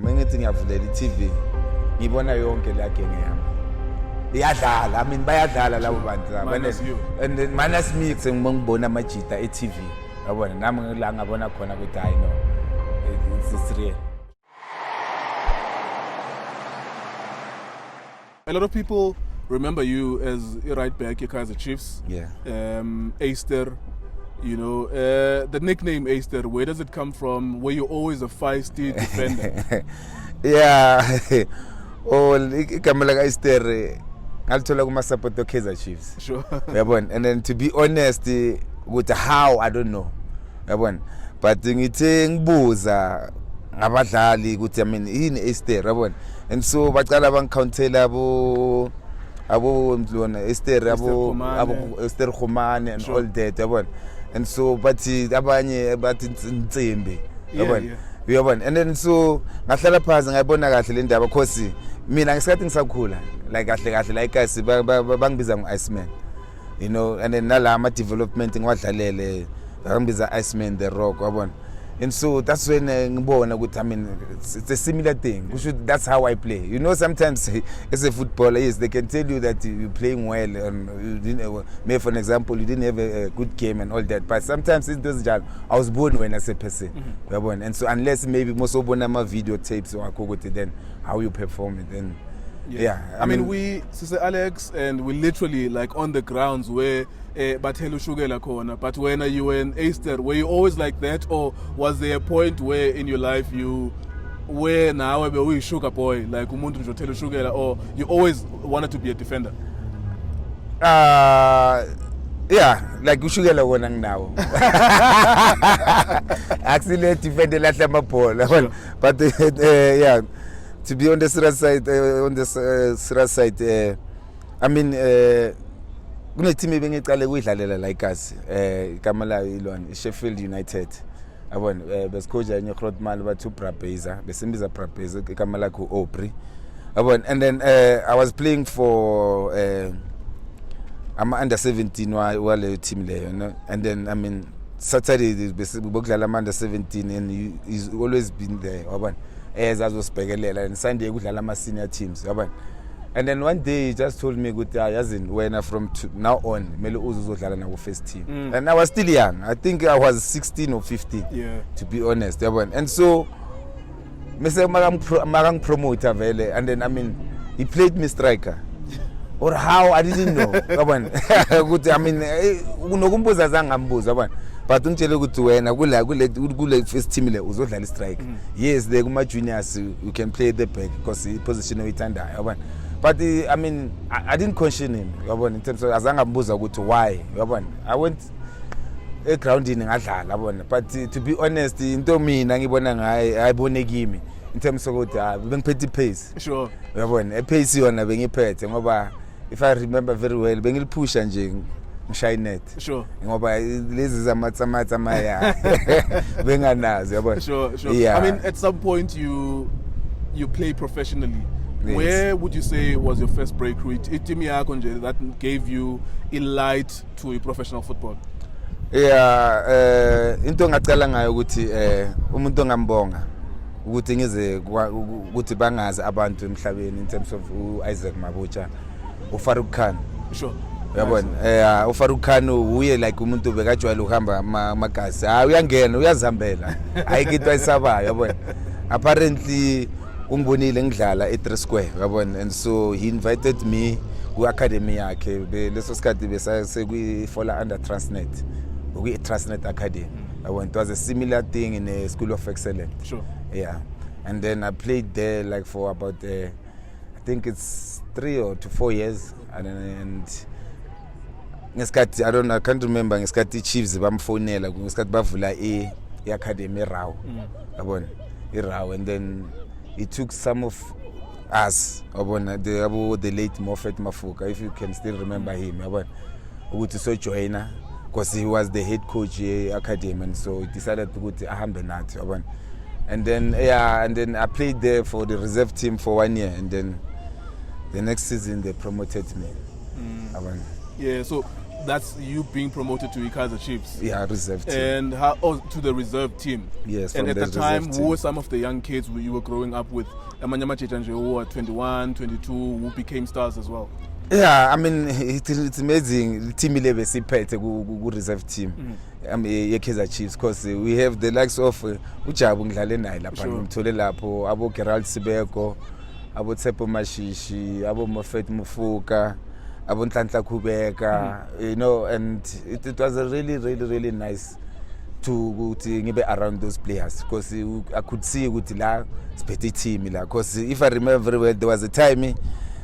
Mengithi ngiyavulela iTV ngibona yonke la genge yami iyadlala. I mean bayadlala labo bantu laba and then minus me ngibona amajita eTV yabona nami la ngabona khona ukuthi hayi no it's real. A lot of people remember you as a right back, your Kaizer Chiefs. Yeah. Aister, you know, the nickname Aister, where does it come from? Were you always a feisty defender? Yeah. Oh, igama la Aister ngalithola kuma support of Kaizer Chiefs. Sure. Yabona, and then to be honest with how I don't know. Yabona. But ngithe ngibuza ngabadlali ukuthi I mean yini Aister yabona. And so baqala bangicountela abo mhlona Aister Aister Khumane and all that yabona. And so bathi abanye bathi Ntsimbi yabona. Uyabona, and then so ngahlala phansi ngayibona kahle le ndaba because mina ngesikhathi ngisakhula like kahle like guys bangibiza ngo-Iceman, you know, and then nala ama development ngiwadlalele bangibiza Iceman the Rock yabona. And so that's when ngibona ukuthi I mean it's a similar thing. That's how I play. You know, sometimes as a footballer, yes, they can tell you that you're playing well and you didn't maybe for an example you didn't have a good game and all that. But sometimes it does just I was born when as a person. And so unless maybe most of my video tapes or then how you perform it then yeah. I mean we Sister Alex and we literally like on the grounds where Bathelu Shugela corner, but when you were in Aister, were you always like that, or was there a point where in your life you were now we sugar boy like umuntu Bathelu Shugela, or you always wanted to be a defender? Yeah, like ushugela wona now. Actually defender lahla amabhola. But yeah, to be on the serious side, I mean kune team ebengicale kuyidlalela like us igama la ilona Sheffield United yabona besikhoja enye Grootmal bathu Brabeza besimbiza Brabeza igama lakho Opri yabona. And then I was playing for ama under 17 wale team leyo, you know. And then I mean Saturday bekudlala ama under 17 and he's always been there yabona as azosibhekelela, and Sunday kudlala ama senior teams yabona. And then one day he just told me ukuthi yazini wena from now on mele uzodlala na ku first team. And I was still young. I think I was 16 or 15 to be honest yabona. And so mase magang promoter vele, and then I mean he played me striker or how I didn't know yabona. Ukuthi I mean unokumbuza zangambuza yabona, but ungitshele ukuthi wena kule first team le uzodlala strike. Yes, there kuma juniors you can play the back because he position oyithanda yabona. But I mean, I didn't question him, yabona, in terms of azangambuza ukuthi why, yabona. I went a grounding ngadlala yabona. But to be honest, into mina ngibona ngayi ayibone kimi in terms of ukuthi bengiphethe pace. Sure. Yabona, pace yona bengiphethe ngoba if I remember very well bengiliphusha nje ngishaye net. Sure. Ngoba lezi zamatsamatsa maya benganazi yabona. Sure. Yeah. I mean at some point you play professionally. Yes. Where would you say was your first breakthrough? Team yakho nje that gave you a light to a professional football? Yeah, into ngacala ngayo ukuthi umuntu ongambonga ukuthi ngize ukuthi bangazi abantu emhlabeni in terms of Isaac Mabotsa, Farouk Khan. Sure. Yabona, Farouk Khan uye like umuntu bekajwayele uhamba amagazi. Uyangena uyazihambela. Ayikitwa isabayo yabona. Apparently ungibonile ngidlala e3 square yabona, and so he invited me ku academy yakhe leso sikhathi bese kuyifola under Transnet, ku Transnet Academy yabona. It was a similar thing in a school of excellence. Sure. Yeah. And then I played there like for about I think it's 3 or 4 years, and ngesikhathi I can't remember ngesikhathi Chiefs bamfonela ngesikhathi bavula academy raw yabona iraw, and then it took some of us the late Moffat Mafuka, if you can still remember him yabona, ukuthi so joiner because he was the head coach academy, and so he decided ukuthi ahambe nathi yabona. And then I played there for the reserve team for 1 year, and then the next season they promoted me. Yeah, so that's you being promoted to Kaizer Chiefs. Yeah, reserve team. And to the reserve team. Yes, and from at the the time, reserve who team. were some of the young kids you were growing up with? Amanyama Chechanje, who were 21, 22, who became stars as well. Yeah, I mean it's amazing. The team 11 siphethe ku reserve team. Kaizer Chiefs, because we have the likes of Jabu ngidlale naye lapha ngimthole lapho, abo Gerald Sibeko, abo Tsepo Mashishi, abo Mofet Mufuka, abo Nhlanhla Kubeka, you know, and it was a really nice to ngibe around those players, because I could see ukuthi la siphethe team la, because if I remember very well, there was a time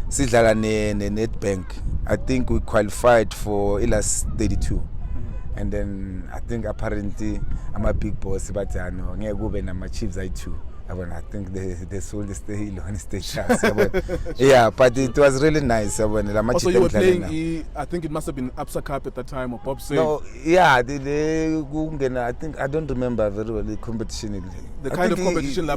sidlala Nedbank. I think we qualified for last 32. And then I think apparently I'm a big boss, but I know ngeke kube nama Chiefs I2. I think they sold the stay on stage chance. Yeah, but it was really nice. Also, you were playing, I think it must have been Absa Cup at the time, or Bob Save. No, yeah, I think I don't remember very well the competition. The kind of competition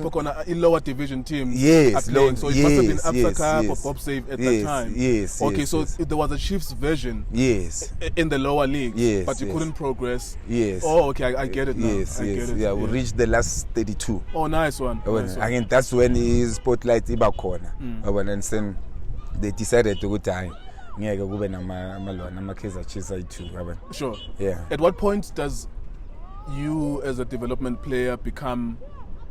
in lower division teams. Yes, so it must have been Absa Cup or Bob Save at that time. Yes. Okay, so there was a Chiefs version. Yes. In the lower leagues. Yes. But you couldn't progress. Yes. Oh, okay, I get it now. Yes. I get it. Yeah, we reached the last 32. Oh, nice one. Again, that's when his spotlight iba khona. And then they decided to go time. Ngeke kube nama Kaizer Chiefs I2. Sure. Yeah. At what point does you as a development player become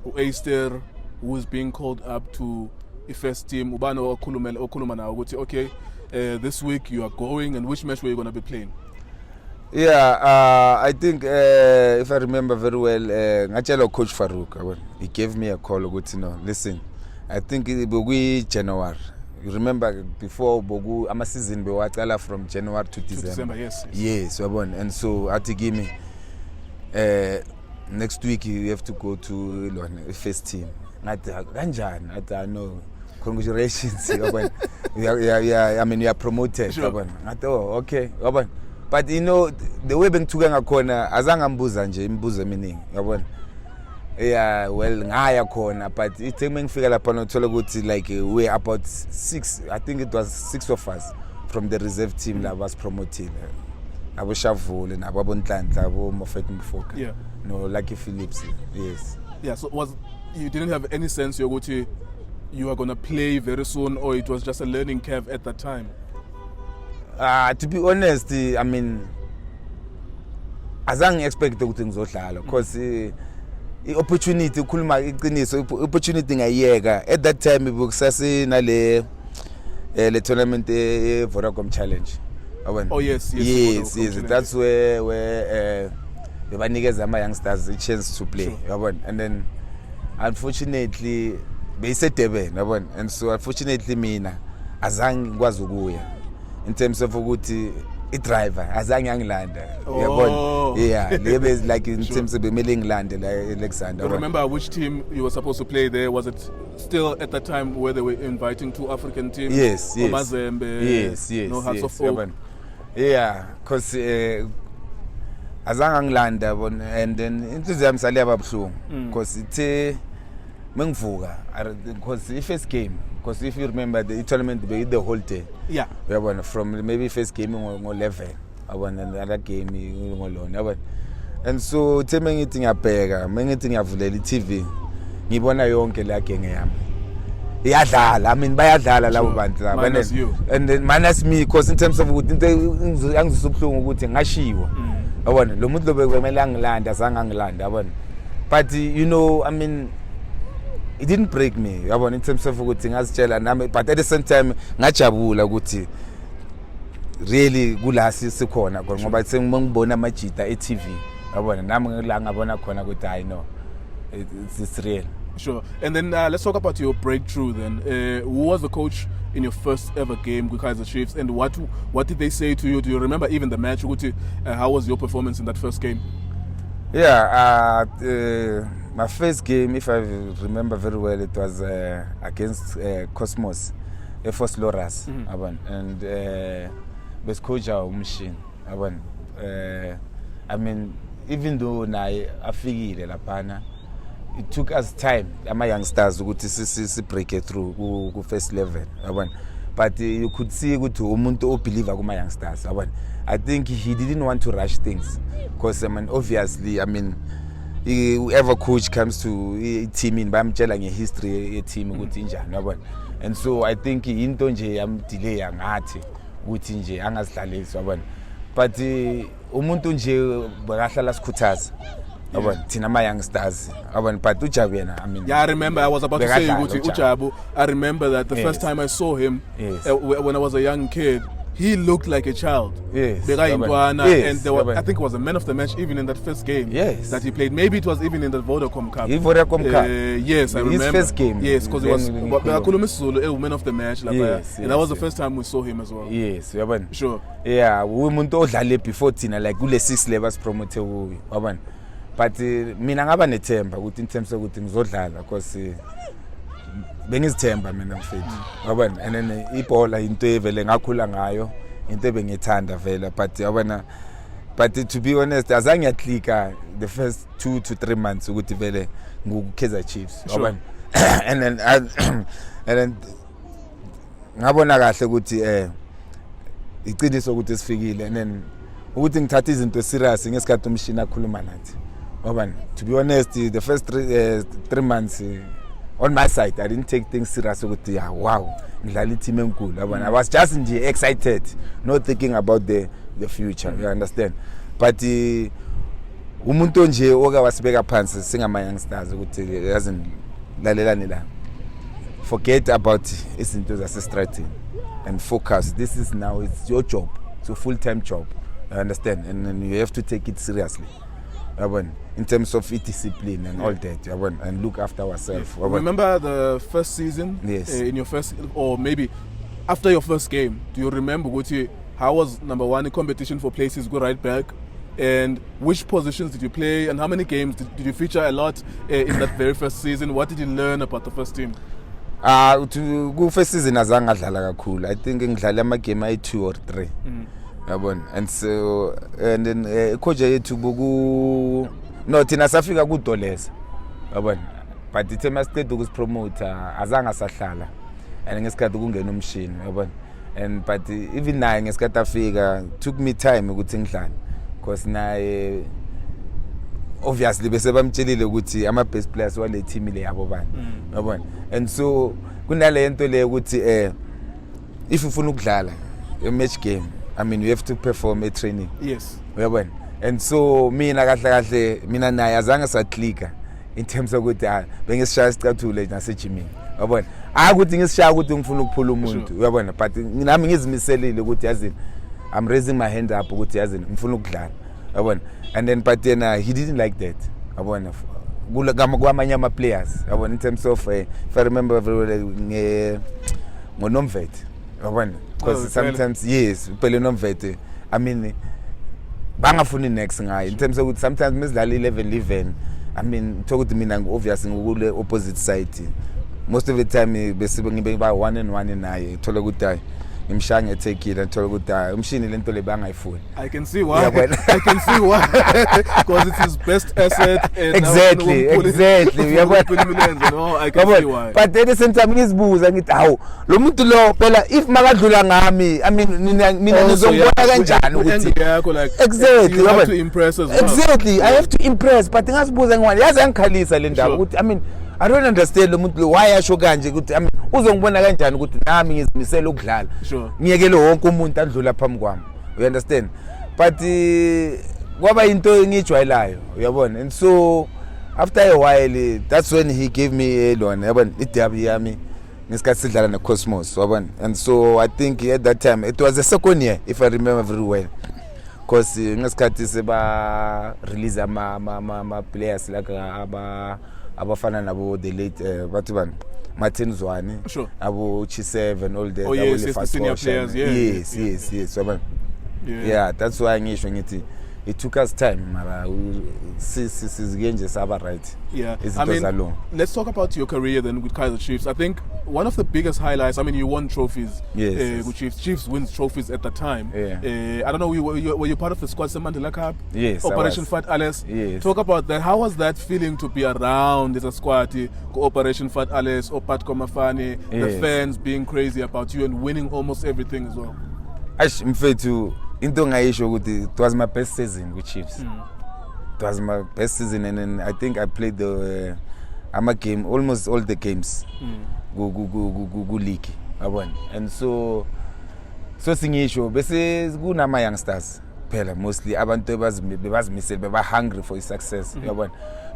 Aister who is being called up to the first team? Ubano okhuluma na ukuthi okay, this week you are going, and which match were you going to be playing? Yeah, I think if I remember very well, ngachela coach Farouk, he gave me a call. Listen, I think it was January. You remember before Bogu, I'm a season bewatala from January to December. Yes. And so I had to give me next week you have to go to the first team. I know. Congratulations. Yeah, I mean you are promoted. Sure. I thought, okay. But you know, the way bentuka ngakhona azange ambuza nje imibuzo eminingi, yabona. Yeah, well ngaya khona, but ithe mengifika lapha nothola ukuthi like we about 6, I think it was 6 of us from the reserve team that was promoted. Abo Shavule nabo Nhlanhla, abo Mofet Mfoka. Yeah. No, Lucky Phillips. Yes. Yeah, so you didn't have any sense you were going to play very soon, or it was just a learning curve at that time? To be honest, I mean, azange expect ukuthi ngizodlala, because opportunity ukhuluma iqiniso, opportunity ngayeka at that time bekusase nale le tournament Vodacom challenge. Oh yes, that's where bebanikeza ama youngsters a chance to play, yabona. And then unfortunately beyisedebe, yabona, and so unfortunately mina azange ngikwazi ukuya. In terms of ukuthi driver azange angilanda, yabona. Yeah, lebe like in terms of bemele ngilande la Alexander. Remember which team you were supposed to play there? Was it still at the time where they were inviting 2 African teams? Yes. Mazembe, yes. No Hearts of Oak. Yeah, because azange angilanda, and then inhliziyo sale yababhlungu, because ithe mengivuka, because the first game, because if you remember the tournament the whole day. Yeah. From maybe first game on 11, and another game on. And so the mengithi ngiyabheka, mengithi ngiyavulela iTV, ngibona yonke la genge yami. Iyadlala, I mean bayadlala labo bantu laba. Minus you. And then minus me, because in terms of ukuthi into angizusubhlungu ukuthi ngashiwa. Yabona, lo muntu bekumele angilanda, azange angilanda, yabona. But you know, I mean, it didn't break me, yabona, in terms of ukuthi ngazitshela nami, but at the same time ngajabula ukuthi really kula sikhona ngoba sengibona amajita eTV, yabona, nami la ngabona khona ukuthi I know it's real. Sure. And then let's talk about your breakthrough then. Who was the coach in your first ever game with Kaizer Chiefs, and what did they say to you? Do you remember even the match? How was your performance in that first game? Yeah, my first game, if I remember very well, it was against Cosmos, Air Force Loras, and best coach our machine. I mean, even though I afikile lapana, it took us time, my youngsters, to break it through to first level. but you could see ukuthi umuntu obeliever kuma youngsters yabona. I think he didn't want to rush things because obviously whoever coach comes to a team in bamtshela ngehistory ye team ukuthi injani yabona. And so I think into nje yamdelay ngathi ukuthi nje angazidlalisi yabona. But umuntu nje bakahlala sikhuthaza yabona thina ama youngsters yabona. But uJabu yena yeah, I remember I was about to say ukuthi uJabu, I remember that the first time I saw him when I was a young kid, he looked like a child. Yes. And there was, I think it was a man of the match even in that first game that he played. Maybe it was even in the Vodacom Cup. Yes, I remember. His first game. Yes, because it was man of the match. And that was the first time we saw him as well. Yes, sure. Yeah, we muntu odlale before thina like kule 6 levels promote kuwi. Yabona. But mina ngaba nethemba ukuthi in terms of ukuthi ngizodlala because bengizithemba mina mfethu yabona. And then ibhola into evele ngakhula ngayo, into ebengithanda vela. But yabona, but to be honest azange yaklika the first 2 to 3 months ukuthi vele nguKaizer Chiefs yabona. And then ngabona kahle ukuthi iqiniso ukuthi sifikile. And then ukuthi ngithatha izinto serious ngesikhathi umshini akhuluma nathi yabona. To be honest the first 3 months on my side I didn't take things serious ukuthi wow ngidlala team enkulu yabona. I was just excited, not thinking about the future, you understand. But umuntu nje oka wasibeka phansi singama youngsters ukuthi yazi lalelani la, forget about izinto zase-strategy and focus. This is now, it's your job, it's a full-time job, you understand, and then you have to take it seriously in terms of discipline and all that, and look after ourselves. Remember the first season? Yes. In your first, or maybe after your first game, do you remember how was number one in competition for places go right back, and which positions did you play, and how many games did you feature a lot in that very first season? What did you learn about the first team? To first season azange ngadlala kakhulu. I think ngidlala ama game ay 2 or 3. Yabona. And so and then coach yethu boku no thina safika ku Doleza. Yabona. But the team stayed ukusipromote azange asahlala. And ngesikhathi kungena umshini, yabona. And but even naye ngesikhathi afika took me time ukuthi ngidlale because naye obviously bese bamtshelile ukuthi ama best players wale team le yabo bani, yabona. And so kunale into le ukuthi if ufuna ukudlala a match game, I mean you have to perform a training. Yes. Yabona. And so mina kahle mina naye azange saklika in terms of ukuthi bengisishaya isicathulo nase gyming, yabona. Ukuthi ngisishaya ukuthi ngifuna ukuphula umuntu, uyabona. But nami ngizimiselile ukuthi yazini I'm raising my hand up ukuthi yazini ngifuna ukudlala, yabona. And then but then he didn't like that, yabona. Kwamanye ama players, yabona, in terms of if I remember very well ngoNomvete, yabona, because sometimes yes uphele Nomvete, I mean bangafuni next ngayo in terms of sometimes mesidlala 11 I mean talk to mina obviously ngokule opposite side most of the time bese ngibe ba 1-1 naye thola ukuthi ngimshaya take it thola ukuthi umshini lento le bangayifuni. I can see why. I can see why because it's his best asset. And exactly. No, I can see why. But at the same time ngizibuza ngithi hawo lo muntu lo phela if makadlula ngami, I mean mina ngizongibona kanjani ukuthi exactly you have to impress as well. Exactly, I have to impress, but ngazibuza ngwani yazi angikhalisa le ndaba ukuthi I mean I don't understand lo muntu lo why asho kanje ukuthi I mean uzongibona kanjani ukuthi nami ngizimisela ukudlala. Sure. Ngiyekele wonke umuntu adlula phambi kwami, you understand. But kwaba into engijwayelayo, uyabona. And so after a while that's when he gave me lona, yabona, idabi yami ngesikhathi sidlala neCosmos, yabona. And so I think at that time it was the second year if I remember very well, because ngesikhathi seba release ama players like abafana nabo the late bathu bani Martin Zwane, sure, abo Chi7 and all that. Oh yes, the senior players, yes, yeah, that's why ngisho ngithi it took us time mara sizike nje saba right. Yeah, I mean, let's talk about your career then with Kaizer Chiefs. I think one of the biggest highlights, I mean, you won trophies. Yes. With Chiefs. Chiefs wins trophies at the time. Yeah. I don't know, were you part of the squad Mandela Cup? Yes, Operation Fat Alice. Yes. Talk about that. How was that feeling to be around as a squad, Operation Fat Alice, Opat Komafani, the fans being crazy about you and winning almost everything as well? Mfethu, into ngayisho ukuthi it was my best season with Chiefs. It was my best season, and then I think I played the game, almost all the games. Go league, and so singisho bese kunama youngsters phela mostly abantu bebazimisele beba hungry for success,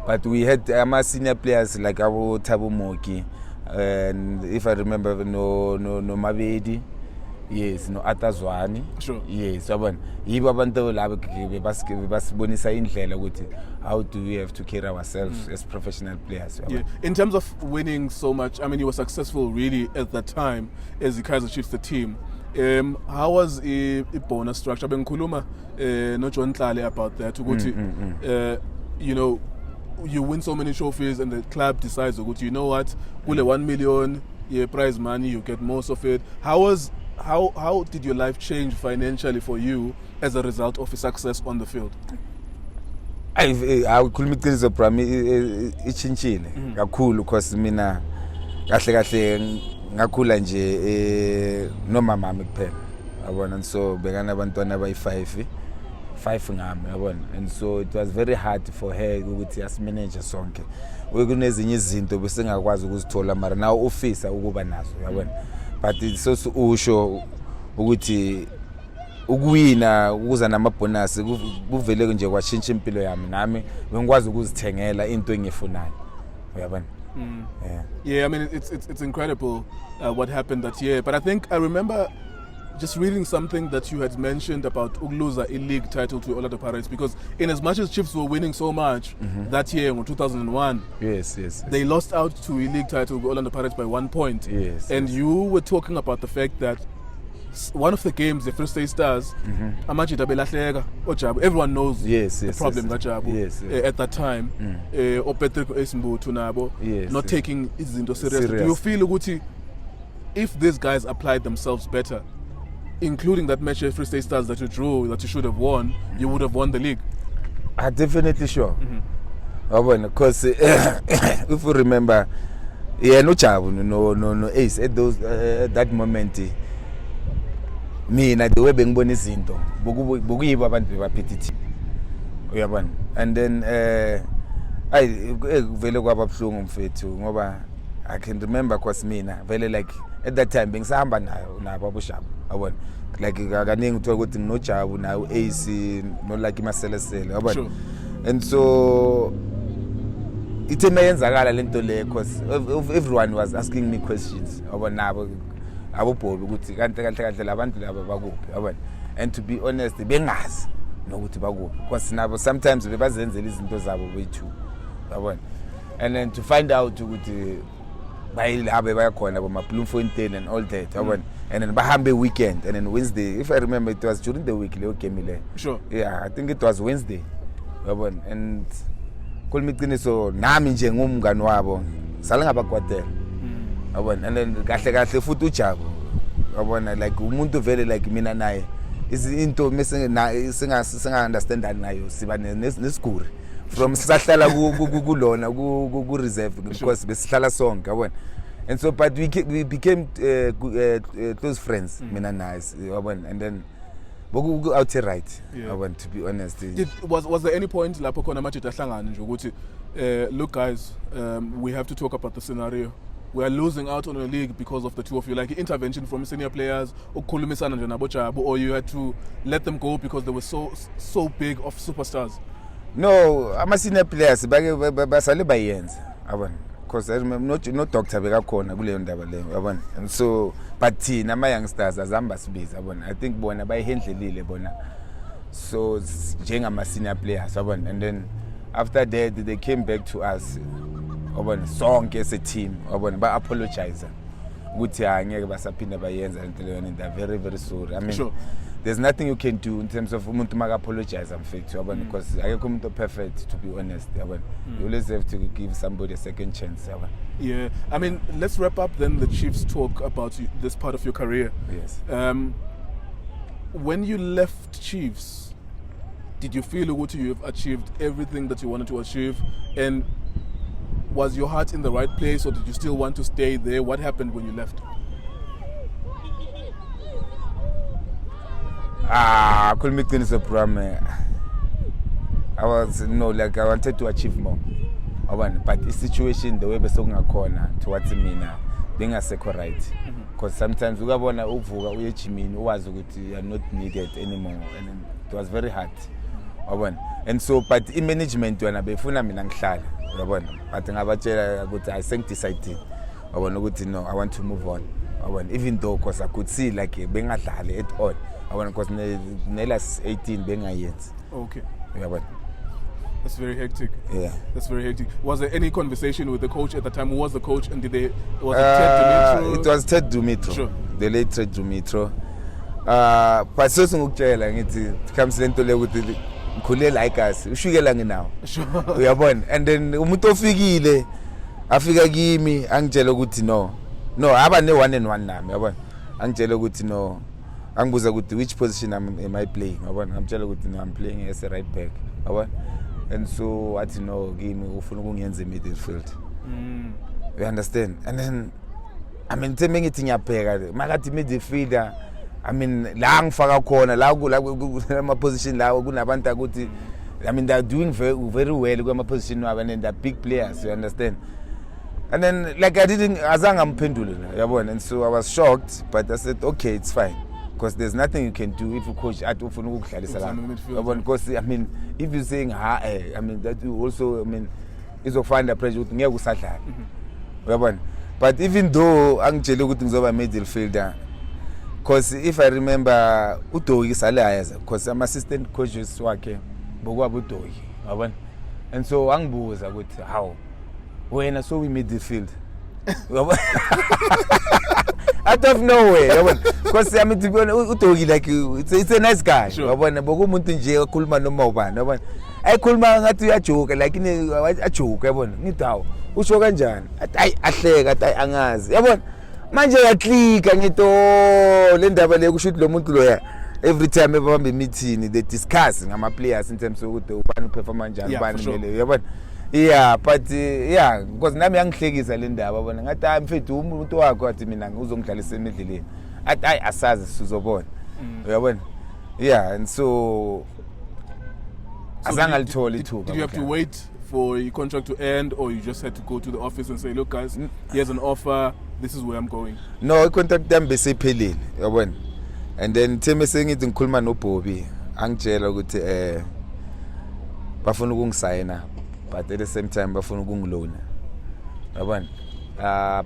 but we had senior players like our Thabo Moki, and if I remember no Mabedi. Yes, no Atazwani. Sure. Yes, yibo abantu labo basibonisa indlela ukuthi how do we have to carry ourselves as professional players. Yeah. In terms of winning so much, I mean, you were successful really at that time as the Kaizer Chiefs, the team. How was a bonus structure? Benkuluma no John Tlale about that. You know, you win so many trophies and the club decides, you know what, Pule 1 million prize money, you get most of it. How did your life change financially for you as a result of success on the field? Awukhuluma iqiniso Prami ichinchile kakhulu because mina kahle ngakhula nje noma mama kuphela yabona, so bekana abantwana abayi5 ngami yabona, and so it was very hard for her ukuthi asimanage sonke. Kunezinye izinto bese ngakwazi ukuzithola mara nawo officer ukuba nazo yabona, but it's also usho ukuthi ukuwina ukuza namabonus kuvele nje kwashintsha impilo yami, nami ngikwazi ukuzithengela into engifunayo uyabona. Yeah, I mean it's incredible what happened that year, but I think I remember just reading something that you had mentioned about Ugluza a league title to Orlando Pirates, because in as much as Chiefs were winning so much that year in 2001, yes, they lost out to a league title to Orlando Pirates by 1 point. And you were talking about the fact that one of the games, the Free State Stars, Amajita Belahleka or Jabu, everyone knows the problem that Jabu at that time, or Patrick Mbuthu nabo not taking it into serious. Do you feel Uguti, if these guys applied themselves better, including that match at Free State Stars that you drew, that you should have won, you would have won the league? I'm definitely sure. Because if you remember, no Jabu, no Ace at those that moment. Mina the way bengibona izinto bokuyibo abantu bebaphethe uyabona, and then vele kwababhlungu mfethu ngoba I can remember cause mina vele like at that time bengisahamba nabo aboshabu yabona, like kaningi uthola ukuthi nginoJabu nayo AC no like imaselesele yabona, and so ithe mayenzakala lento le cause everyone was asking me questions yabona nabo abobhobi ukuthi kanti kahle labantu laba bakuphi yabona, and to be honest bengazi nokuthi bakuphi because nabo sometimes bebazenzela izinto zabo bethu yabona, and then to find out ukuthi bayilabe bayakhona boma Bloemfontein and all that yabona, and then bahambe weekend, and then Wednesday, if I remember it was during the week leyo game le. Sure. Yeah, I think it was Wednesday yabona, and kulimi iqiniso nami nje ngumngani wabo sale ngabakwatela yabona, and then kahle futhi uJabu yabona, like umuntu vele like mina naye izinto singa understand nayo siba nesiguri from sisahlala kulona ku reserve because besihlala sonke yabona, and so but we became close friends mina naye yabona, and then boku out right yabona, to be honest. Was there any point lapho khona amajita ahlangana nje ukuthi look guys, we have to talk about the scenario, we are losing out on a league because of the two of you, like intervention from senior players ukukhulumisana nje nabo Jabu, or you had to let them go because they were so big of superstars? No, ama senior players basale bayenza yabona, because I remember no doctor bekakhona kuleyo ndaba leyo yabona, and so but thina ama youngsters azamba sibiza yabona, I think bona bayihendlelile bona, so njengama senior players yabona, and then after that they came back to us yabona sonke as a team yabona, ba apologize ukuthi angeke basaphinda bayenza into leyo, and they're very very sorry. I mean, sure. There's nothing you can do in terms of umuntu apologize, I'm fake to because akekho umuntu perfect, to be honest. You always have to give somebody a second chance. Yeah, I mean, let's wrap up then the Chiefs talk about this part of your career. Yes. When you left Chiefs, did you feel you have achieved everything that you wanted to achieve? And was your heart in the right place, or did you still want to stay there? What happened when you left? I couldn't make things a problem. I wanted to achieve more. But the situation, the way we saw corner towards me now, being a second right. Because sometimes we want to you are not needed anymore, and it was very hard. And so, but in management, when I be full, I think decided, no, I want to move on. Even though, because I could see like being at all. Because Nelas 18 being a year. Okay. Yeah, that's very hectic. Yeah. That's very hectic. Was there any conversation with the coach at the time? Who was the coach, and was it Ted Dumitru? It was Ted Dumitru. Sure. The late Ted Dumitru. But so it comes into the Kule like us. Now. Sure. We are born. And then Umutofigile, Africa give me Angelo Gutino. No, I have no 1-on-1 now. Angelo Gutino. Which position am I playing? I'm telling you, I'm playing as a right back. And so, give me in the midfield. You understand? And then, I mean, telling it in your pair, Magati midfielder. I mean, long Farouk Khan, my position, I mean, they're doing very well. My position, and they're big players. You understand? And then, like I didn't, I'm pendulum. And so I was shocked, but I said, okay, it's fine. Because there's nothing you can do if you coach at midfield. Because I mean, if you're saying I mean that you also is of find the pressure with but even though I'm telling you things over midfielder, because if I remember Uto is because I'm assistant coaches working Bogo, and so Angbu was a how when I saw we midfield. Out of nowhere, because I mean to be honest, like it's a nice guy. Sure. I Kulma no more. I Kulma ngati ya joke like in a joke. Nitaw. Usho kanjani? Ahleka angazi. Yabona manje yaclick ngito le ndaba le kushuthi lo muntu loya. Every time ebamba meeting they discuss ngama players in terms of ubani performance njani ubani mele. Yabona. Yeah, but yeah, because nami yangihlekisa le ndaba bona ngathi mfethu umuntu wakho athi mina uzongidlalisa emidleleni athi asazi sizobona uyabona. Yeah, and so azange lithola ithuba. Did you have to wait for your contract to end, or you just had to go to the office and say, look guys, here's an offer, this is where I'm going? No, contract them besephelile uyabona. And then theme sengithi ngikhuluma no Bobby angitshela ukuthi bafuna ukungisayina, but at the same time bafuna ukungilona yabona.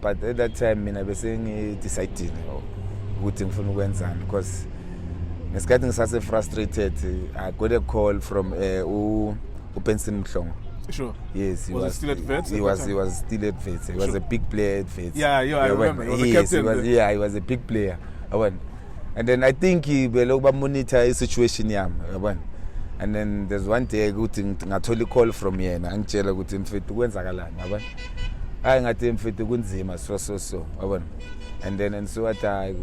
But at that time mina bese ngidecided ukuthi ngifuna ukwenzani, because ngesikhathi ngisase frustrated I got a call from uPenson Mahlangu. Sure. Yes, he was still at Wits. He was still at Wits. He was a big player at Wits. Yeah, I remember. He was a captain. He was a big player. And then I think he will monitor his situation and then there's one day I ngathola call from yena angitshela ukuthi mfethu kwenzakalani yabona. Hayi ngathi mfethu kunzima so and then and so what I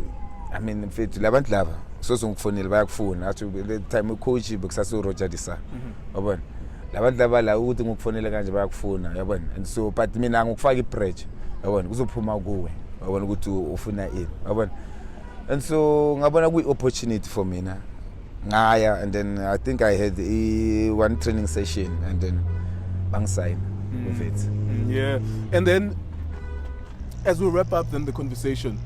mean mfethu labantu laba sosungifonela bayakufuna athi le time coach bekusase Roger Disa yabona. Labantu laba la ukuthi ngikufonela kanje bayakufuna yabona. And so but mina ngikufaka ipressure yabona kuzophuma kuwe yabona ukuthi ufuna ini yabona. And so ngabona kuyi opportunity for mina ngaya, and then I think I had one training session and then bang sign with it. Yeah. And then as we wrap up then the conversation,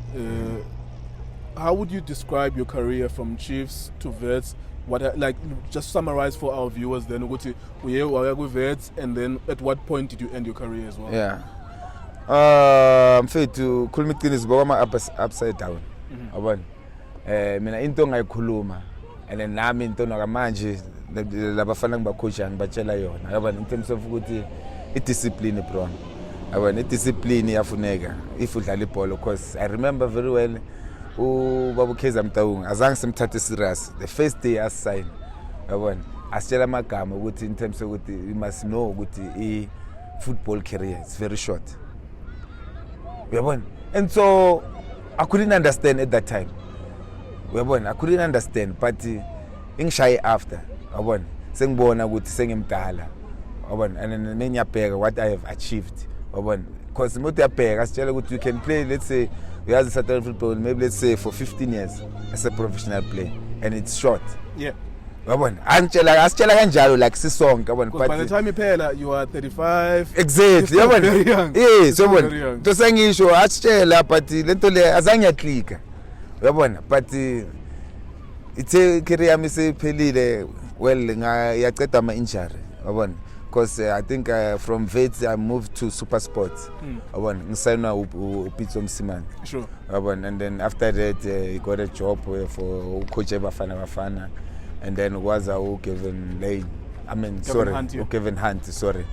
how would you describe your career from Chiefs to Wits? What like just summarize for our viewers then we were with Wits, and then at what point did you end your career as well? Yeah. Mfethu khuluma iqiniso bawama upside down. Yabona. Mina into ngayikhuluma and then nami into nakamanje labafana ngibacoach ngibatshela yona yabona in terms of ukuthi I discipline bro yabona discipline yafuneka if udlala ibhola because I remember very well ubaba Kaizer Mtaung azange simthathe serious the first day as sign yabona asitshela amagama ukuthi in terms ukuthi you must know ukuthi I football career is very short yabona and so I couldn't understand at that time yabona I couldn't understand but ingishaye after yabona sengibona ukuthi sengimdala yabona and then ngiyabheka what I have achieved yabona because umuntu uyabheka asitshela ukuthi you can play let's say we have South African football maybe let's say for 15 years as a professional player and it's short yeah yabona asitshela kanjalo like sisonke yabona but by the time iphela you are 35 exactly yabona yes yabona to sengisho asitshela but lento le azange yaklika yabona but ithe career yami sephelile well ngiyaceda ama injury yabona because I think from Wits I moved to Supersport yabona ngisayinwa uPitso Msimani sure yabona and then after that he got a job for coach Bafana and then was Kevin Lane Kevin Hunt sorry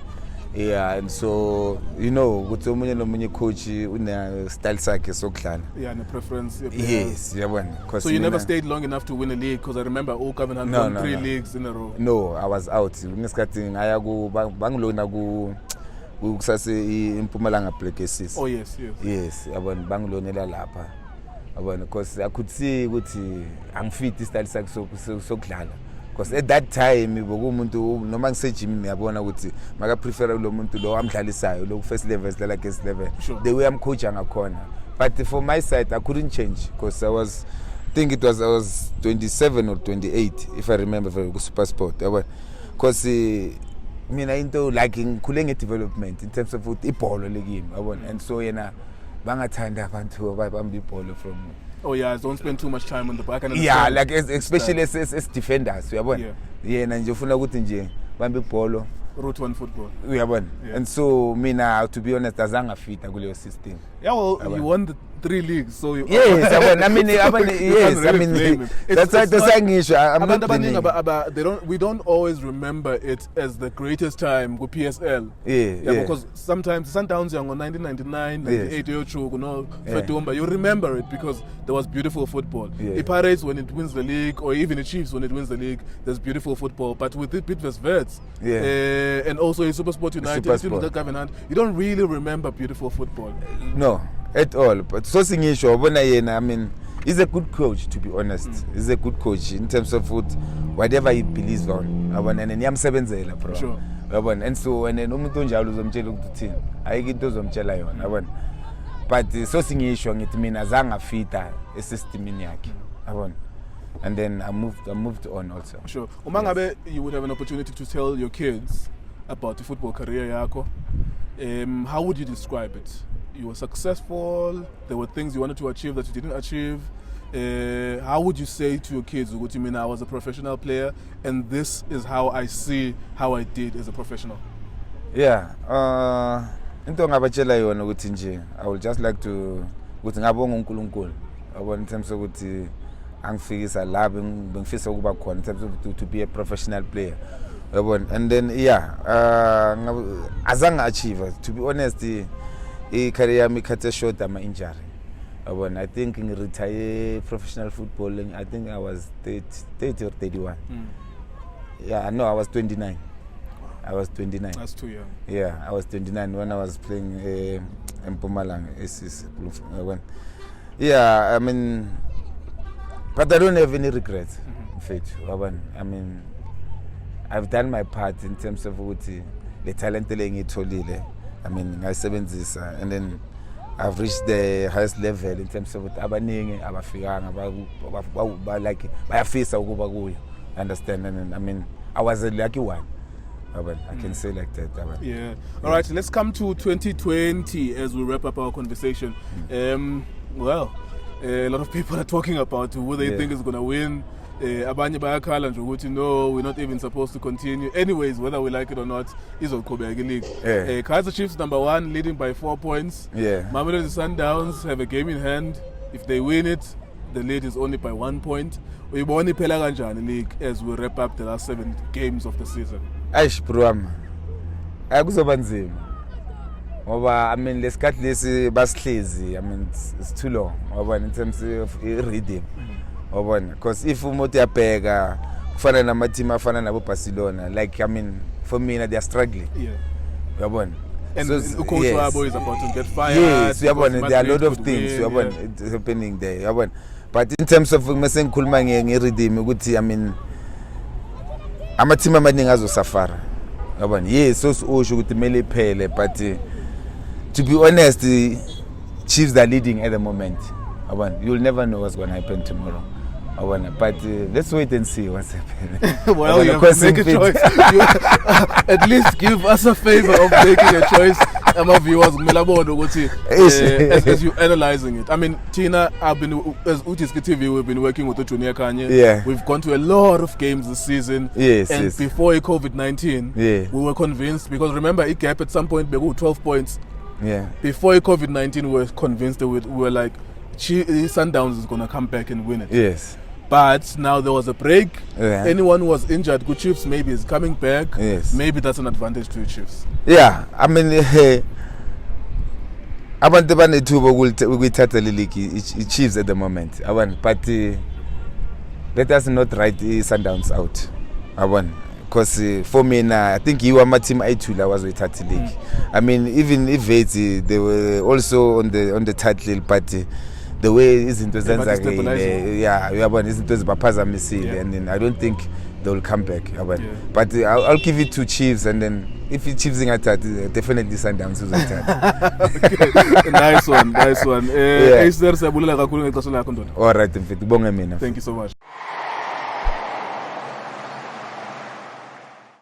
yeah and so you know ukuthi omunye nomunye coach une style sakhe sokudlala yeah and a preference yes yabona so you never stayed long enough to win a league because I remember Kevin Hunt won 3 leagues in a row no I was out ngesikhathi ngaya ku bangilona ku kusase iMpumalanga Blackesses oh yes yabona bangilonela lapha yabona because I could see ukuthi angifit style sakhe sokudlala because at that time bokumuntu noma ngisejimini ngiyabona ukuthi maka prefer lo muntu lo amdlalisayo lo first level dlala against level the way I'm coaching ngakhona but for my side I couldn't change because I was I was 27 or 28 if I remember very good Supersport yabona because mina into like ngikhule ngedevelopment in terms of ibhola lekimi yabona and so yena bangathanda abantu abamba ibhola from oh yeah don't spend too much time on the back and yeah like especially as defenders uyabona yena nje ufuna ukuthi nje bamba ibhola route 1 football uyabona and so mina to be honest azange afita kuleyo system yeah well you won the 3 leagues so you yes yabona I mean yes I mean that's ngisho abantu abaningi we don't always remember it as the greatest time ku PSL because sometimes Sundowns yango 1999 98 yochuku no Fedumba you remember it because there was beautiful football Pirates when it wins the league or even the Chiefs when it wins the league there's beautiful football but with it Bidvest Wits and also in Supersport United you don't really remember beautiful football no at all but so singisho ubona yena I mean he's a good coach to be honest he's a good coach in terms of whatever he believes on yabona and niyamsebenzela bro yabona and so when umuntu onjalo uzomtshela ukuthi uthini ayike into ozomtshela yona yabona but so singisho ngithi mina azange afita esystemini yakhe yabona and then I moved on also sure uma ngabe you would have an opportunity to tell your kids about the football career yakho how would you describe it you were successful there were things you wanted to achieve that you didn't achieve how would you say to your kids ukuthi mina I was a professional player and this is how I see how I did as a professional into ngabatshela yona ukuthi nje I would just like to ukuthi ngabonga uNkulunkulu yabona in terms ukuthi angifikisa la bengifisa ukuba khona in terms of to be a professional player yabona and then azange achieve to be honest career yami ikhathe short ama injury yabona I think ngiretire professional football I think I was 30 or 31 yeah no I was 29 that's too young I was 29 when I was playing in Mpumalanga I mean but I don't have any regrets I mean I've done my part in terms of ukuthi the talent engitholile I mean ngayisebenzisa and then I've reached the highest level in terms of abaningi abafikanga ba like bayafisa ukuba kuyo understand and I mean I was a lucky one I can say like that yeah all right let's come to 2020 as we wrap up our conversation well a lot of people are talking about who they think is going to win abanye bayakhala nje ukuthi no we're not even supposed to continue anyways whether we like it or not izoqhubeka league Kaizer Chiefs number 1 leading by 4 points Mamelodi Sundowns have a game in hand if they win it the lead is only by 1 point uyibona iphela kanjani league as we wrap up the last 7 games of the season aish bro akuzoba nzima ngoba I mean lesikhathi lesi basihlezi I mean it's too long yabona in terms of rhythm yabona because if umuntu yabheka kufana nama team afana nabo Barcelona like I mean for me they are struggling yabona and so, coach Wabo is about to get fired. Yes, yabona there are a lot of things yabona it's happening there yabona but in terms of mase ngikhuluma nge-rhythm ukuthi I mean ama team amaningi azosafara yabona yes so usho ukuthi mele iphele but to be honest Chiefs are leading at the moment yabona you'll never know what's going to happen tomorrow yabona but let's wait and see what's happening. Well, you have to make a choice. At least give us a favor of making a choice. Our viewers, as you analyzing it. I mean, Tina, I've been as Utiski TV. We've been working with the Junior Kanye. Yeah, we've gone to a lot of games this season. Yes, and yes. Before COVID-19, we were convinced because remember, it gap at some point, we go 12 points. Yeah. Before COVID-19, we were convinced that we were like, Sundowns is gonna come back and win it. Yes. But now there was a break. Anyone who was injured, good Chiefs maybe is coming back. Yes. Maybe that's an advantage to the Chiefs. Yeah, I mean, abantu banethuba ukuyithatha le league Chiefs at the moment. But let us not write Sundowns out. Because for me now, I think you are my team I2 was with that league. I mean, even if Wits, they were also on the title, but the way izinto zenza izinto zibaphazamisile and then I don't think they will come back but I'll give it to Chiefs and then if the Chiefs ingathatha definitely Sundowns uzothatha. Okay. Nice one Acer siyabulela kakhulu ngexesha lakho ndoda. All right mfethu bonge mina. Thank you so much.